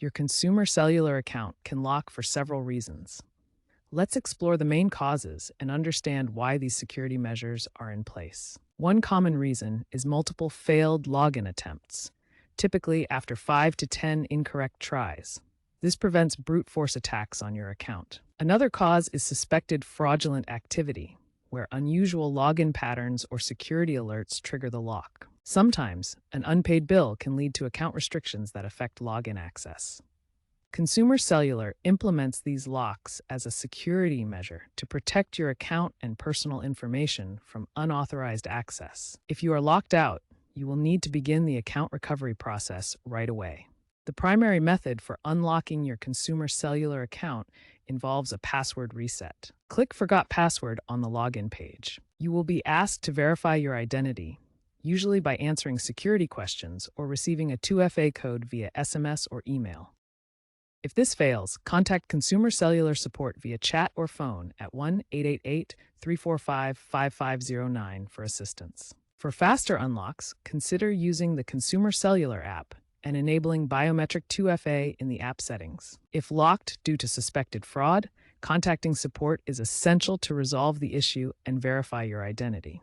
Your Consumer Cellular account can lock for several reasons. Let's explore the main causes and understand why these security measures are in place. One common reason is multiple failed login attempts, typically after 5 to 10 incorrect tries. This prevents brute force attacks on your account. Another cause is suspected fraudulent activity, where unusual login patterns or security alerts trigger the lock. Sometimes, an unpaid bill can lead to account restrictions that affect login access. Consumer Cellular implements these locks as a security measure to protect your account and personal information from unauthorized access. If you are locked out, you will need to begin the account recovery process right away. The primary method for unlocking your Consumer Cellular account involves a password reset. Click Forgot Password on the login page. You will be asked to verify your identity, usually by answering security questions or receiving a 2FA code via SMS or email. If this fails, contact Consumer Cellular support via chat or phone at 1-888-345-5509 for assistance. For faster unlocks, consider using the Consumer Cellular app and enabling biometric 2FA in the app settings. If locked due to suspected fraud, contacting support is essential to resolve the issue and verify your identity.